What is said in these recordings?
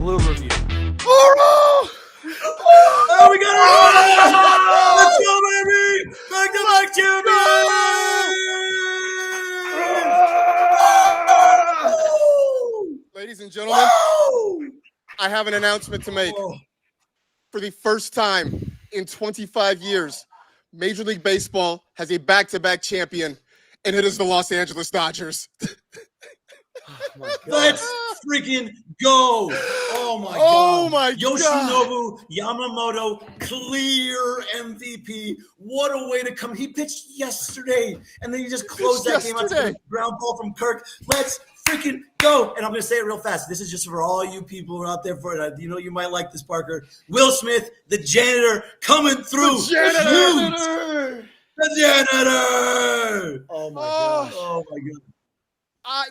Blue review. Oh, we got it! Let's go, baby! Back-to-back champions! Ladies and gentlemen, I have an announcement to make. For the first time in 25 years, Major League Baseball has a back-to-back champion, and it is the Los Angeles Dodgers. Oh, let's freaking go. Oh my God. Yoshinobu Yamamoto, clear MVP. What a way to come. He pitched yesterday, and then he just closed that game out with a ground ball from Kirk. Let's freaking go. And I'm going to say it real fast. This is just for all you people who are out there for it. You know, you might like this, Parker. Will Smith, the janitor, coming through. The janitor. Oh, my gosh. Oh, my God.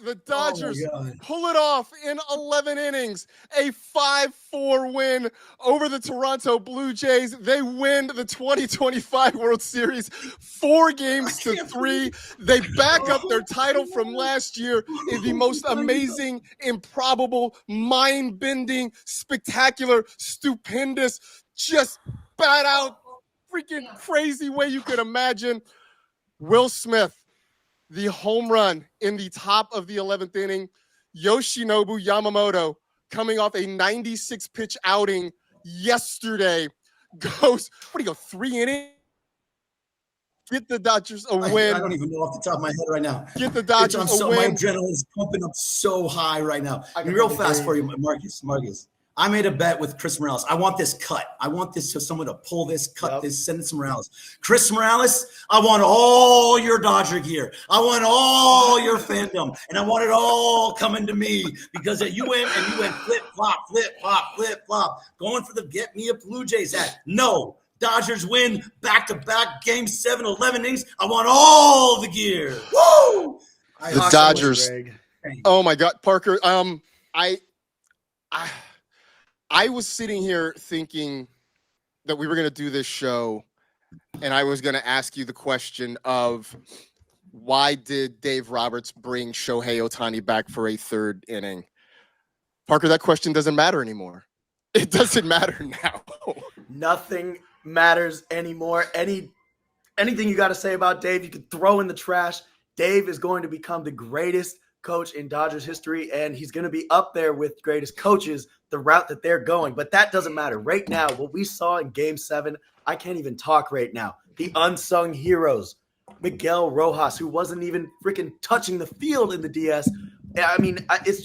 The Dodgers pull it off in 11 innings, a 5-4 win over the Toronto Blue Jays. They win the 2025 World Series 4-3. They back up their title from last year in the most amazing, improbable, mind-bending, spectacular, stupendous, just bat out, freaking crazy way you could imagine. Will Smith, the home run in the top of the 11th inning. Yoshinobu Yamamoto, coming off a 96-pitch outing yesterday, goes, 3 innings? Get the Dodgers a win. I don't even know off the top of my head right now. Get the Dodgers a win. My adrenaline is pumping up so high right now. Real fast for you, Marcus. I made a bet with Chris Morales. I want this cut. I want this to someone to pull this, cut this, send it to Morales. Chris Morales, I want all your Dodger gear. I want all your fandom. And I want it all coming to me because you went flip-flop, flip-flop, flip-flop, going for the get me a Blue Jays hat. No. Dodgers win back-to-back Game 7, 11 innings. I want all the gear. Woo! The Dodgers. Oh, my God. Parker, I was sitting here thinking that we were going to do this show, and I was going to ask you the question of why did Dave Roberts bring Shohei Ohtani back for a third inning? Parker, that question doesn't matter anymore. It doesn't matter now. Nothing matters anymore. Anything you got to say about Dave, you can throw in the trash. Dave is going to become the greatest coach in Dodgers history, and he's going to be up there with greatest coaches the route that they're going. But that doesn't matter. Right now, what we saw in Game 7, I can't even talk right now. The unsung heroes, Miguel Rojas, who wasn't even freaking touching the field in the DS. I mean, it's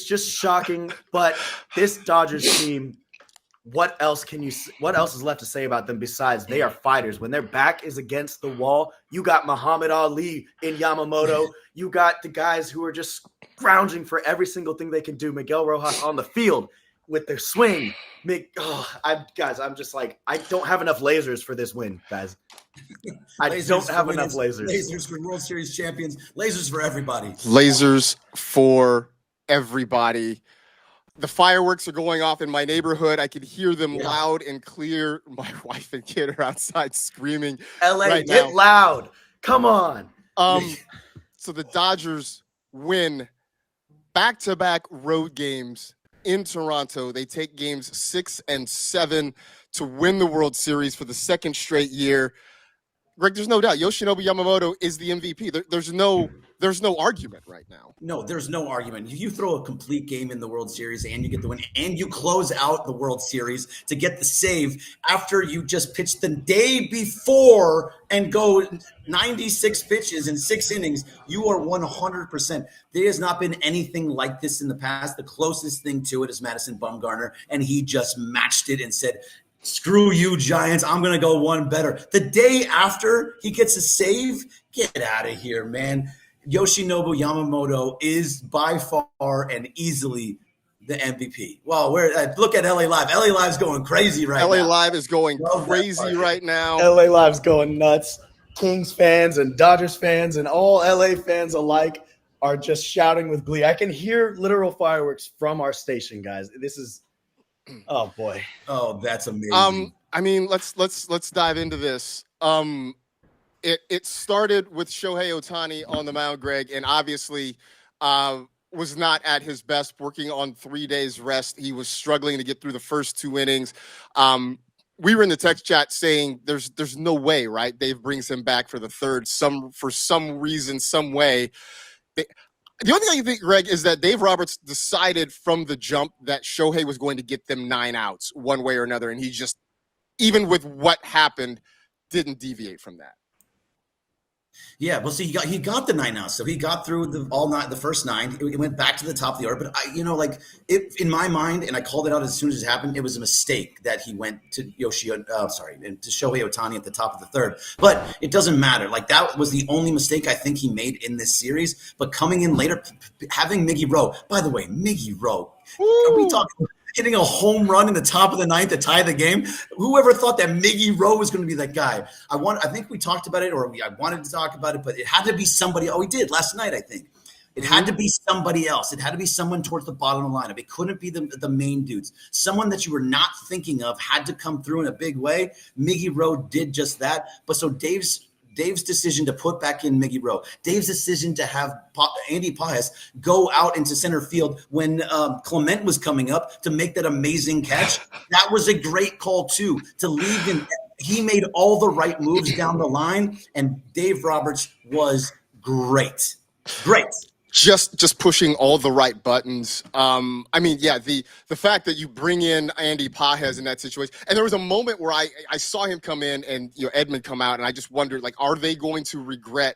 just shocking. But this Dodgers team, what else is left to say about them besides they are fighters? When their back is against the wall, you got Muhammad Ali in Yamamoto. You got the guys who are just scrounging for every single thing they can do. Miguel Rojas on the field with their swing. I'm just like, I don't have enough lasers for this win, guys. I don't have enough lasers. Lasers for World Series champions. Lasers for everybody. Lasers for everybody. The fireworks are going off in my neighborhood. I can hear them loud and clear. My wife and kid are outside screaming. LA, right get now. Loud. Come on. So the Dodgers win back-to-back road games in Toronto. They take games 6 and 7 to win the World Series for the second straight year. Greg, there's no doubt Yoshinobu Yamamoto is the MVP. There's no argument right now. No, there's no argument. You throw a complete game in the World Series and you get the win, and you close out the World Series to get the save after you just pitched the day before and go 96 pitches in 6 innings. You are 100%. There has not been anything like this in the past. The closest thing to it is Madison Bumgarner, and he just matched it and said, screw you, Giants. I'm going to go one better. The day after he gets a save, get out of here, man. Yoshinobu Yamamoto is by far and easily the MVP. Well, look at LA Live. LA Live's going crazy right now. LA Live is going crazy right now. LA Live's going nuts. Kings fans and Dodgers fans and all LA fans alike are just shouting with glee. I can hear literal fireworks from our station, guys. This is oh boy. Oh, that's amazing. I mean, let's dive into this. It started with Shohei Ohtani on the mound, Greg, and obviously was not at his best, working on 3 days rest. He was struggling to get through the first 2 innings. We were in the text chat saying there's no way, right? Dave brings him back for the third, for some reason, some way. The only thing I think, Greg, is that Dave Roberts decided from the jump that Shohei was going to get them 9 outs one way or another, and he just, even with what happened, didn't deviate from that. Yeah, well, see, he got the 9 outs, so he got through the first 9. It went back to the top of the order, but in my mind, and I called it out as soon as it happened. It was a mistake that he went to to Shohei Ohtani at the top of the third. But it doesn't matter. Like, that was the only mistake I think he made in this series. But coming in later, having Miggy Rowe. By the way, Miggy Rowe. Are we talking? Hitting a home run in the top of the ninth to tie the game. Whoever thought that Miggy Rowe was going to be that guy? I think we talked about it, I wanted to talk about it, but it had to be somebody. Oh, we did last night, I think. It had to be somebody else. It had to be someone towards the bottom of the lineup. It couldn't be the main dudes. Someone that you were not thinking of had to come through in a big way. Miggy Rowe did just that. But so Dave's decision to put back in Miggy Rowe, Dave's decision to have Andy Pages go out into center field when Clement was coming up to make that amazing catch, that was a great call too, to leave him. He made all the right moves down the line, and Dave Roberts was great. Just pushing all the right buttons. The fact that you bring in Andy Pages in that situation, and there was a moment where I saw him come in and Edman come out, and I just wondered, like, are they going to regret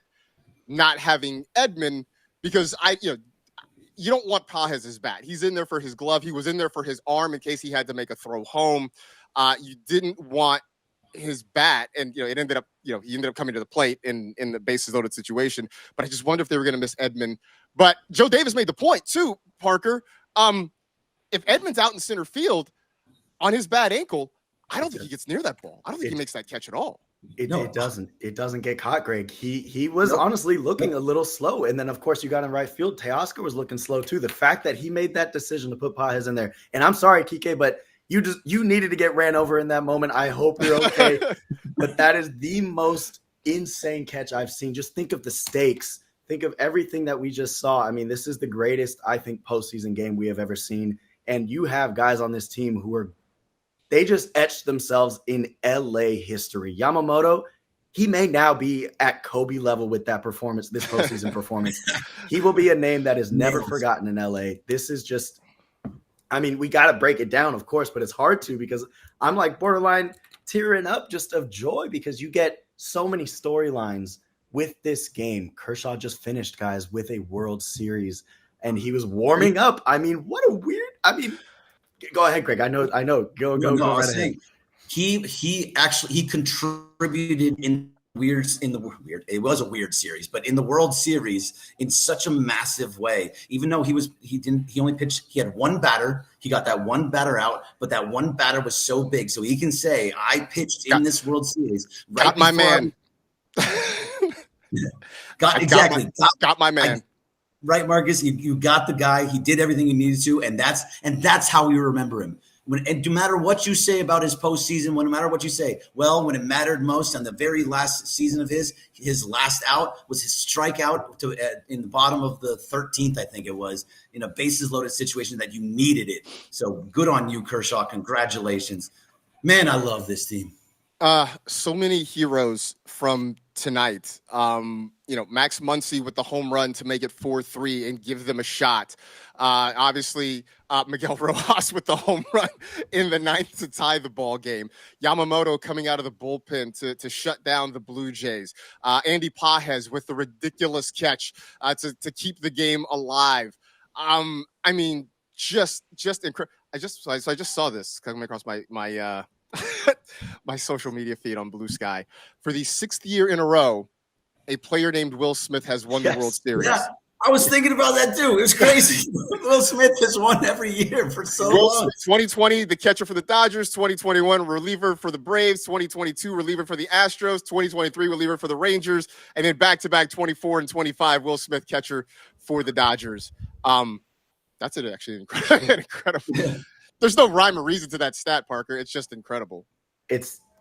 not having Edman? Because you don't want Pages' bat. He's in there for his glove. He was in there for his arm in case he had to make a throw home. You didn't want his bat, and he ended up coming to the plate in the bases loaded situation. But I just wonder if they were going to miss Edman. But Joe Davis made the point too, Parker. If Edman's out in center field on his bad ankle, I don't think he gets near that ball. I don't think he makes that catch at all. It doesn't get caught, Greg. He was honestly looking a little slow. And then, of course, you got in right field. Teoscar was looking slow too. The fact that he made that decision to put Pages in there. And I'm sorry, Kike, but you needed to get ran over in that moment. I hope you're okay. But that is the most insane catch I've seen. Just think of the stakes. Think of everything that we just saw. I mean, this is the greatest, I think, postseason game we have ever seen. And you have guys on this team they just etched themselves in LA history. Yamamoto, he may now be at Kobe level with that performance, this postseason performance. He will be a name that is never forgotten in LA. This is just, we got to break it down, of course, but it's hard to, because I'm like borderline tearing up just of joy, because you get so many storylines with this game. Kershaw just finished, guys, with a World Series, and he was warming up. What a weird, go ahead, Greg. I know. Go right ahead. He contributed it was a weird series, but in the World Series in such a massive way. Even though he only pitched, he had one batter. He got that one batter out, but that one batter was so big, so he can say, "I pitched in this World Series." Got my man. Got my man. Right, Marcus, you got the guy. He did everything he needed to, and that's how we remember him. And no matter what you say about his postseason, no matter what you say, when it mattered most on the very last season of his last out was his strikeout in the bottom of the 13th, I think it was, in a bases loaded situation that you needed it. So good on you, Kershaw. Congratulations. Man, I love this team. So many heroes from tonight. Max Muncy with the home run to make it 4-3 and give them a shot. Obviously, Miguel Rojas with the home run in the ninth to tie the ball game. Yamamoto coming out of the bullpen to shut down the Blue Jays. Andy Pages with the ridiculous catch to keep the game alive. Just incredible. I just saw this coming across my my social media feed on Blue Sky. For the 6th year in a row, a player named Will Smith has won the World Series. Yeah, I was thinking about that too. It was crazy. Will Smith has won every year for so long. 2020, the catcher for the Dodgers. 2021, reliever for the Braves. 2022, reliever for the Astros. 2023, reliever for the Rangers. And then back-to-back 24 and 25, Will Smith, catcher for the Dodgers. That's actually incredible. Yeah. There's no rhyme or reason to that stat, Parker. It's just incredible.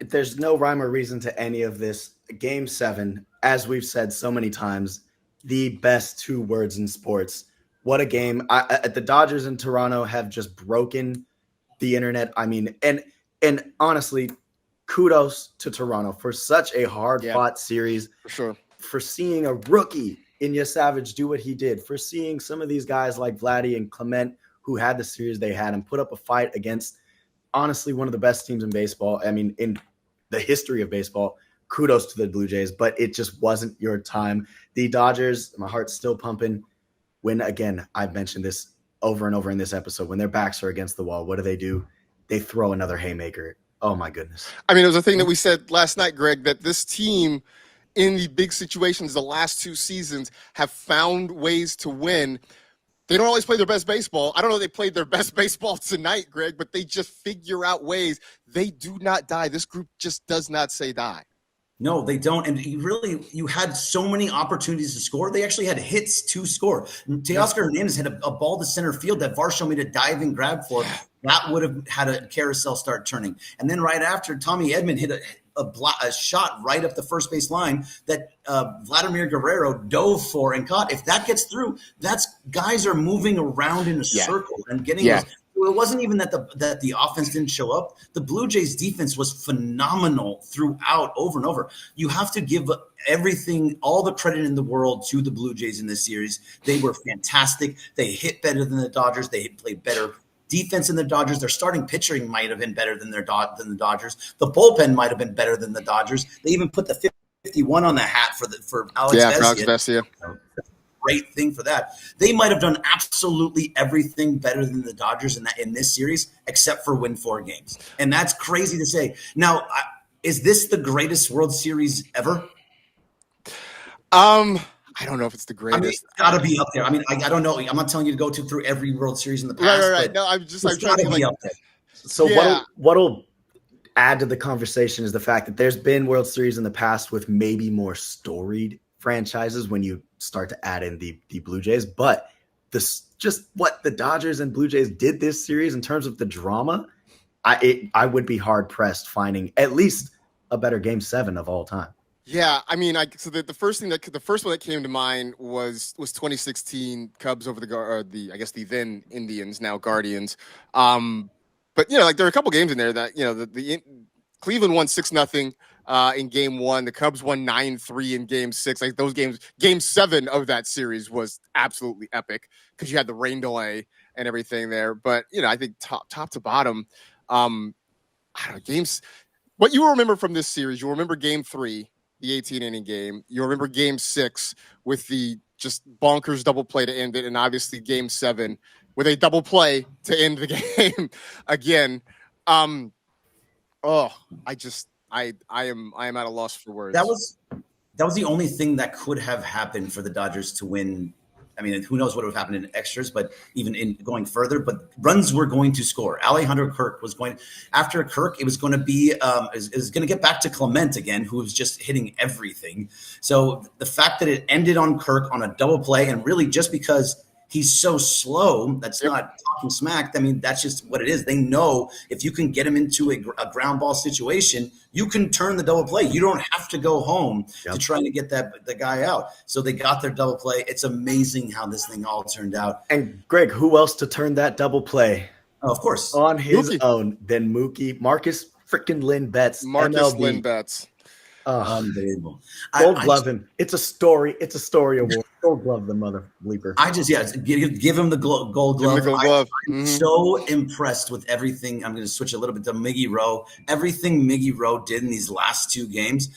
There's no rhyme or reason to any of this. Game 7, as we've said so many times, the best 2 words in sports. What a game. The Dodgers in Toronto have just broken the internet. I mean, and honestly, kudos to Toronto for such a hard-fought series. For sure. For seeing a rookie in Savage do what he did, for seeing some of these guys like Vladdy and Clement who had the series they had and put up a fight against, honestly, one of the best teams in baseball. I mean, in the history of baseball. Kudos to the Blue Jays, but it just wasn't your time. The Dodgers, my heart's still pumping. When, again, I've mentioned this over and over in this episode, when their backs are against the wall, what do? They throw another haymaker. Oh, my goodness. I mean, it was a thing that we said last night, Greg, that this team in the big situations the last 2 seasons have found ways to win. They don't always play their best baseball. I don't know if they played their best baseball tonight, Greg, but they just figure out ways. They do not die. This group just does not say die. No, they don't. And you had so many opportunities to score. They actually had hits to score. Teoscar Hernandez had a ball to center field that Varsho made a diving grab for. That would have had a carousel start turning. And then right after, Tommy Edman hit a shot right up the first base line that Vladimir Guerrero dove for and caught. If that gets through, guys are moving around in a circle and getting those. It wasn't even that the offense didn't show up. The Blue Jays defense was phenomenal throughout, over and over. You have to give everything, all the credit in the world to the Blue Jays in this series. They were fantastic. They hit better than the Dodgers. They played better defense than the Dodgers. Their starting pitching might have been better than the Dodgers. The bullpen might have been better than the Dodgers. They even put the 51 on the hat for Alex Vesia. For Alex Vesia. Great thing for that. They might have done absolutely everything better than the Dodgers in this series, except for win 4 games. And that's crazy to say. Now, is this the greatest World Series ever? I don't know if it's the greatest. I mean, it's got to be up there. I mean, I don't know. I'm not telling you to go through every World Series in the past. Right. No, I'm trying to be up there. So what'll add to the conversation is the fact that there's been World Series in the past with maybe more storied franchises when you start to add in the Blue Jays, but just what the Dodgers and Blue Jays did this series in terms of the drama, I would be hard pressed finding at least a better Game 7 of all time. Yeah, I mean, the first one that came to mind was 2016 Cubs over the then Indians, now Guardians. But there are a couple games in there that the Cleveland won 6-0. In Game 1, the Cubs won 9-3 in Game 6. Like those games, Game 7 of that series was absolutely epic because you had the rain delay and everything there. But I think top to bottom, games. What you will remember from this series, you'll remember Game 3, the 18-inning game. You'll remember Game 6 with the just bonkers double play to end it, and obviously Game 7 with a double play to end the game again. I am at a loss for words. That was the only thing that could have happened for the Dodgers to win. I mean, who knows what would have happened in extras, but even in going further, but runs were going to score. Alejandro Kirk was going after Kirk. It was going to be is going to get back to Clement again, who was just hitting everything. So the fact that it ended on Kirk on a double play, and really just because he's so slow, that's not talking smack. I mean, that's just what it is. They know if you can get him into a ground ball situation, you can turn the double play. You don't have to go home to try to get the guy out. So they got their double play. It's amazing how this thing all turned out. And Greg, who else to turn that double play? Oh, of course. On his own than Mookie. Marcus freaking Lynn Betts. Lynn Betts. Unbelievable. Gold glove him. It's a story. It's a story award. Gold glove the mother bleeper. Give him the gold glove. I'm Mm-hmm. so impressed with everything. I'm going to switch a little bit to Miggy Rowe. Everything Miggy Rowe did in these last 2 games.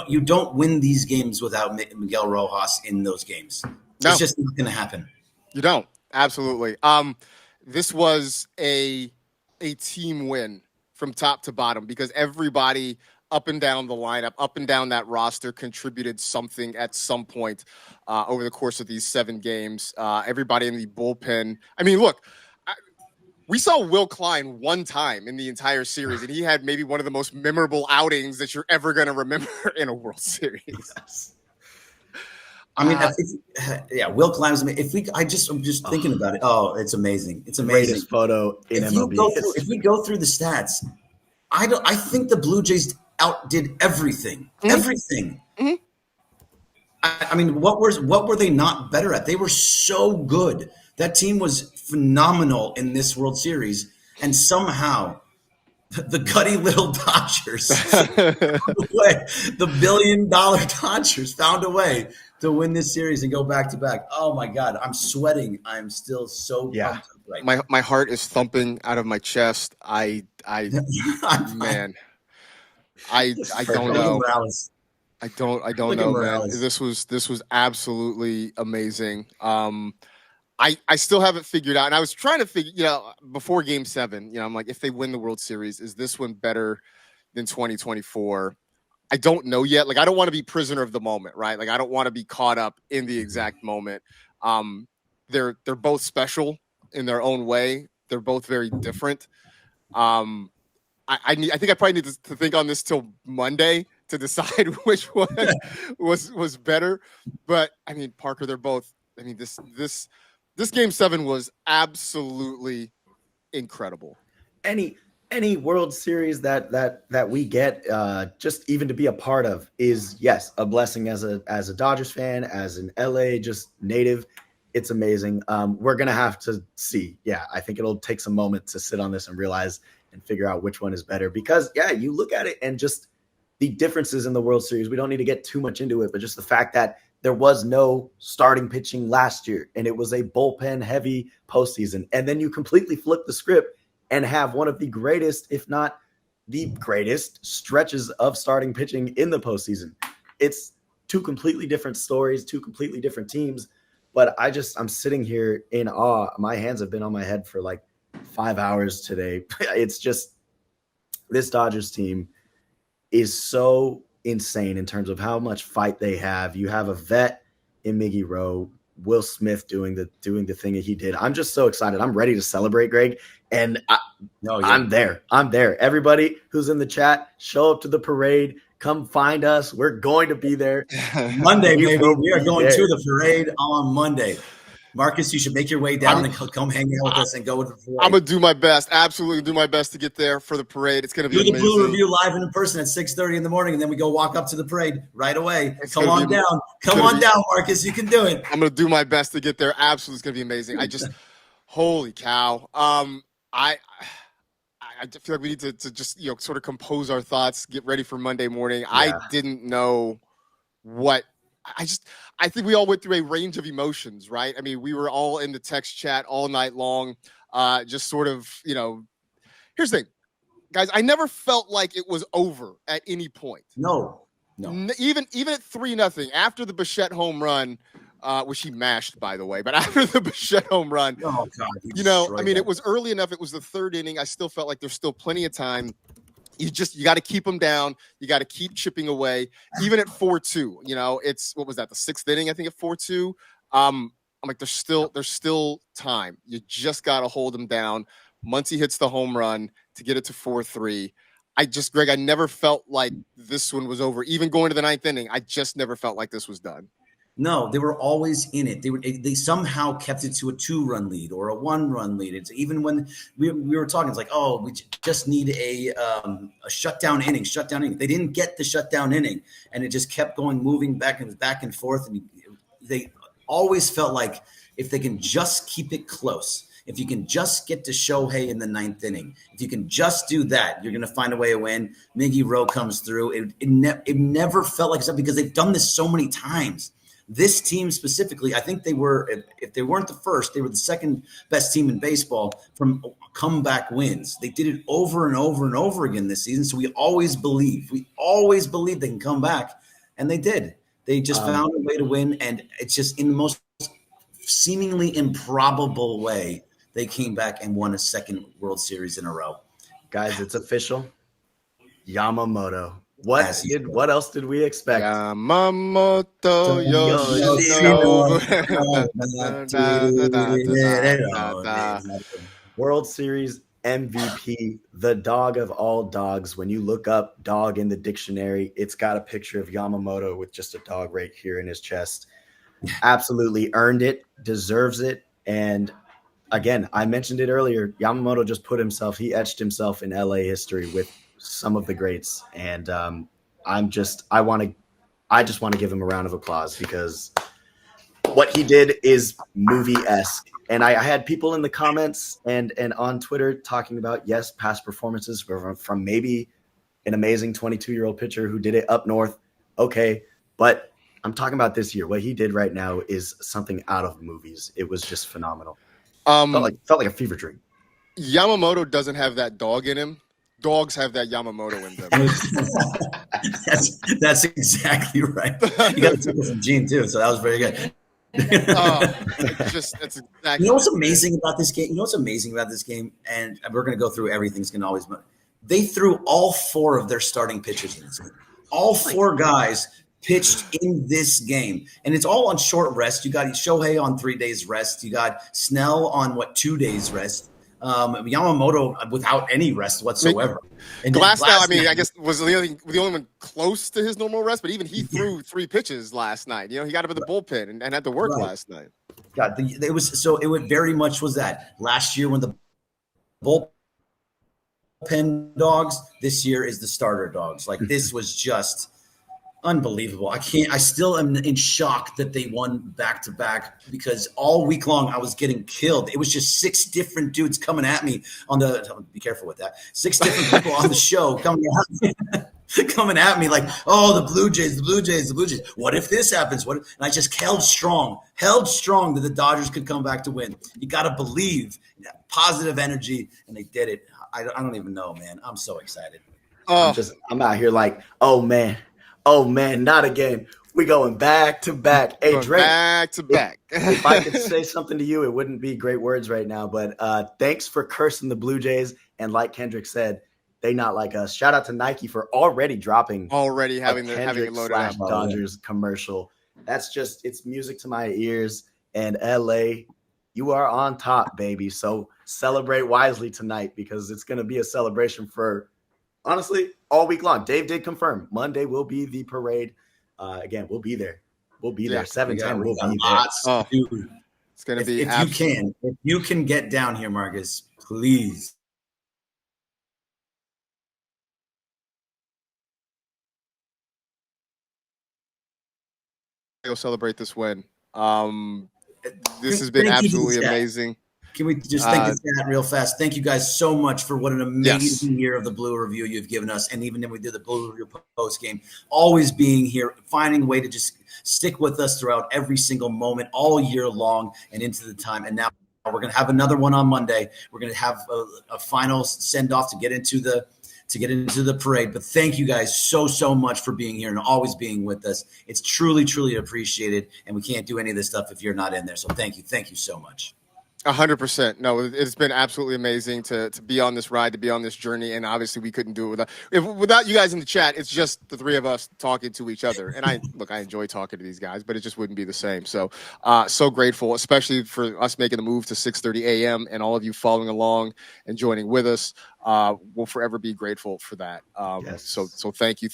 You don't win these games without Miguel Rojas in those games. No. It's just not going to happen. You don't. Absolutely. This was a team win from top to bottom because everybody up and down the lineup, up and down that roster contributed something at some point over the course of these 7 games. Everybody in the bullpen. I mean, look, we saw Will Klein one time in the entire series, and he had maybe one of the most memorable outings that you're ever going to remember in a World Series. Yes. I mean, Will Klein was amazing. I'm just thinking about it. Oh, it's amazing. It's amazing. Greatest photo in MLB. If we go through the stats, I think the Blue Jays outdid everything. Mm-hmm. Everything. Mm-hmm. I mean, what were they not better at? They were so good. That team was phenomenal in this World Series, and somehow the gutty little Dodgers found a way. The $1 billion Dodgers found a way to win this series and go back to back. Oh my God, I'm sweating. I'm still so pumped up right now. My heart is thumping out of my chest. I man, I don't know. Morales. I don't Look know, at man. Morales. This was absolutely amazing. I still haven't figured out, and I was trying to figure, before Game 7, I'm like, if they win the World Series, is this one better than 2024? I don't know yet. Like, I don't want to be prisoner of the moment, right? Like, I don't want to be caught up in the exact moment. They're both special in their own way. They're both very different. I think I probably need to think on this till Monday to decide which one was better. But I mean, Parker, they're both. I mean, this Game 7 was absolutely incredible. Any World Series that we get, just even to be a part of, is, yes, a blessing as a Dodgers fan, as an LA just native. It's amazing. We're gonna have to see. Yeah, I think it'll take some moment to sit on this and realize and figure out which one is better. Because you look at it and just the differences in the World Series. We don't need to get too much into it, but just the fact that there was no starting pitching last year, and it was a bullpen heavy postseason, and then you completely flip the script and have one of the greatest, if not the greatest, stretches of starting pitching in the postseason. It's two completely different stories, two completely different teams. But I'm sitting here in awe. My hands have been on my head for like 5 hours today. It's just, this Dodgers team is so insane in terms of how much fight they have. You have a vet in Miggy Rowe, Will Smith doing the thing that he did. I'm just so excited. I'm ready to celebrate, Greg. And I'm there. I'm there. Everybody who's in the chat, show up to the parade. Come find us. We're going to be there. Monday, baby. We are going to the parade on Monday. Marcus, you should make your way down and come hang out with us and go to the parade. I'm going to do my best. Absolutely do my best to get there for the parade. It's going to be amazing. Do the Blue Review live in person at 6:30 in the morning, and then we go walk up to the parade right away. Come on down. Come on down, Marcus. You can do it. I'm going to do my best to get there. Absolutely. It's going to be amazing. Holy cow. I feel like we need to just, sort of compose our thoughts, get ready for Monday morning. Yeah. I didn't know what I think we all went through a range of emotions, right? I mean, we were all in the text chat all night long, just sort of, here's the thing, guys, I never felt like it was over at any point. No. Even at 3-0 after the Bichette home run, which he mashed, by the way, but after the Bichette home run, oh God, I mean, it was early enough. It was the third inning. I still felt like there's still plenty of time. You got to keep them down. You got to keep chipping away. Even at 4-2, it's, what was that? The sixth inning, I think, at 4-2. I'm like, there's still time. You just got to hold them down. Muncy hits the home run to get it to 4-3. Greg, I never felt like this one was over. Even going to the ninth inning, I just never felt like this was done. No, they were always in it. They somehow kept it to a 2-run lead or a 1-run lead. It's even when we were talking, it's like, oh, we just need a shutdown inning. They didn't get the shutdown inning, and it just kept moving back and forth. And they always felt like if they can just keep it close, if you can just get to Shohei in the ninth inning, if you can just do that, you're going to find a way to win. Miggy Rowe comes through. It never felt like that because they've done this so many times. This team specifically, I think they were, if they weren't the first, they were the second best team in baseball from comeback wins. They did it over and over and over again this season. So we always believe they can come back. And they did. They just found a way to win. And it's just in the most seemingly improbable way, they came back and won a second World Series in a row. Guys, it's official. Yamamoto. What else did we expect? Yamamoto, World Series MVP, the dog of all dogs. When you look up dog in the dictionary, it's got a picture of Yamamoto with just a dog right here in his chest. Absolutely earned it, deserves it. And again, I mentioned it earlier, Yamamoto just he etched himself in LA history with some of the greats. And I want to I just want to give him a round of applause because what he did is movie-esque. And I had people in the comments and on Twitter talking about, yes, past performances from maybe an amazing 22-year-old pitcher who did it up north. Okay, but I'm talking about this year. What he did right now is something out of movies. It was just phenomenal. Felt like a fever dream. Yamamoto doesn't have that dog in him. Dogs have that Yamamoto in them. That's exactly right. You got to take it from Gene too, so that was very good. That's exactly. You know what's amazing about this game? And we're going to go through everything. It's going to always. They threw all 4 of their starting pitchers in this game. All 4 guys pitched in this game, and it's all on short rest. You got Shohei on 3 days rest. You got Snell on 2 days rest. Yamamoto without any rest whatsoever. And Glasnow, I guess was the only one close to his normal rest, but even he threw 3 pitches last night. He got up in the bullpen and had to work last night. God, it would very much was that last year when the bullpen dogs, this year is the starter dogs. Like this was just unbelievable. I still am in shock that they won back-to-back because all week long I was getting killed. It was just 6 different dudes coming at me be careful with that. 6 different people on the show coming at me like, oh, the Blue Jays. What if this happens? And I just held strong that the Dodgers could come back to win. You got to believe positive energy, and they did it. I don't even know, man. I'm so excited. I'm out here like, oh man, not again. We going back to back. Hey, Drake. Back to back. If I could say something to you, it wouldn't be great words right now, but thanks for cursing the Blue Jays. And like Kendrick said, they not like us. Shout out to Nike for already having it loaded up. Dodgers commercial. That's just, it's music to my ears. And LA, you are on top, baby. So celebrate wisely tonight because it's going to be a celebration for, honestly, all week long. Dave did confirm Monday will be the parade. Again, we'll be there. We'll be there. 7:10. We'll be there. Dude, it's going to be. If you can get down here, Marcus, please. Go celebrate this win. This has been absolutely amazing. Can we just thank this chat real fast? Thank you guys so much for what an amazing year of the Blue Review you've given us. And even when we did the Blue Review post game, always being here, finding a way to just stick with us throughout every single moment all year long and into the time. And now we're going to have another one on Monday. We're going to have a final send off to get into the parade. But thank you guys so much for being here and always being with us. It's truly, truly appreciated. And we can't do any of this stuff if you're not in there. So thank you so much. 100%. No, it's been absolutely amazing to be on this ride, to be on this journey, and obviously we couldn't do it without you guys in the chat. It's just the 3 of us talking to each other, and I enjoy talking to these guys, but it just wouldn't be the same. So, so grateful, especially for us making the move to 6:30 a.m. and all of you following along and joining with us. We'll forever be grateful for that. Yes. So thank you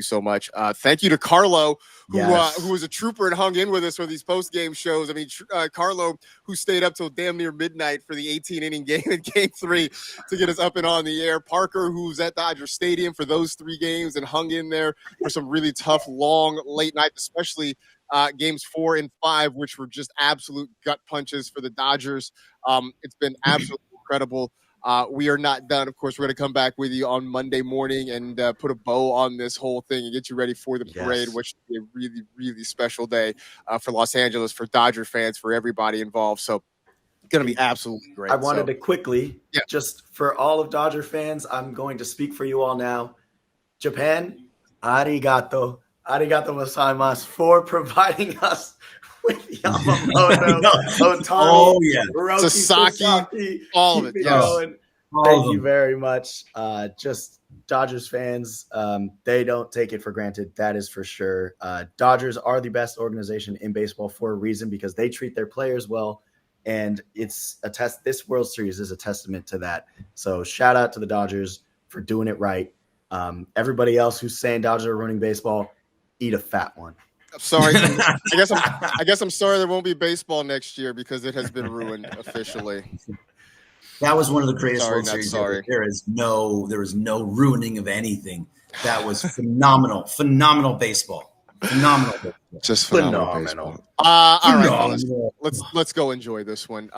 so much. Thank you to Carlo, who was a trooper and hung in with us for these post-game shows. I mean, Carlo, who stayed up till damn near midnight for the 18-inning game in Game 3 to get us up and on the air. Parker, who's at Dodger Stadium for those 3 games and hung in there for some really tough, long, late nights, especially games 4 and 5, which were just absolute gut punches for the Dodgers. It's been absolutely incredible. We are not done. Of course, we're going to come back with you on Monday morning and put a bow on this whole thing and get you ready for the parade, which will be a really, really special day for Los Angeles, for Dodger fans, for everybody involved. So it's going to be absolutely great. I wanted to quickly, just for all of Dodger fans, I'm going to speak for you all now. Japan, arigato. Arigato gozaimasu for providing us with Yamamoto, Otani, Sasaki, all of it. Thank you very much. Just Dodgers fans, they don't take it for granted. That is for sure. Dodgers are the best organization in baseball for a reason because they treat their players well. And it's a test. This World Series is a testament to that. So shout out to the Dodgers for doing it right. Everybody else who's saying Dodgers are ruining baseball, eat a fat one. I'm sorry. I guess I'm sorry there won't be baseball next year because it has been ruined officially. That was one of the greatest World Series ever. There is no ruining of anything. That was phenomenal baseball. Phenomenal. Just phenomenal. Baseball. All right, fellas. Let's go enjoy this one.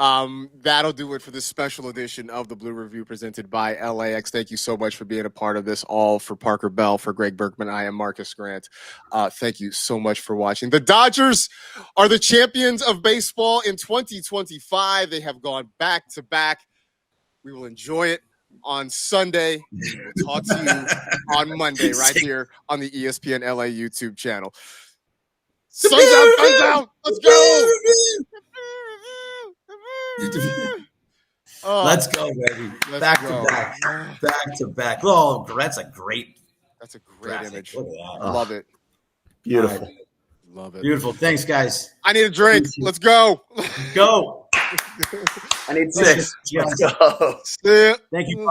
That'll do it for this special edition of the Blue Review presented by LAX. Thank you so much for being a part of this. All for Parker Bell, for Greg Bergman. I am Marcus Grant. Thank you so much for watching. The Dodgers are the champions of baseball in 2025. They have gone back to back. We will enjoy it on Sunday. We'll talk to you on Monday right here on the ESPN LA YouTube channel. Sun's out, sun's out. Let's go. Let's go, baby. Back to back. Oh, that's a great graphic. Image. Look at that. Love it. Beautiful. Right. Love it. Beautiful. Thanks, guys. I need a drink. Let's go. Go. I need 6. Yes. Let's go. See ya. Thank you.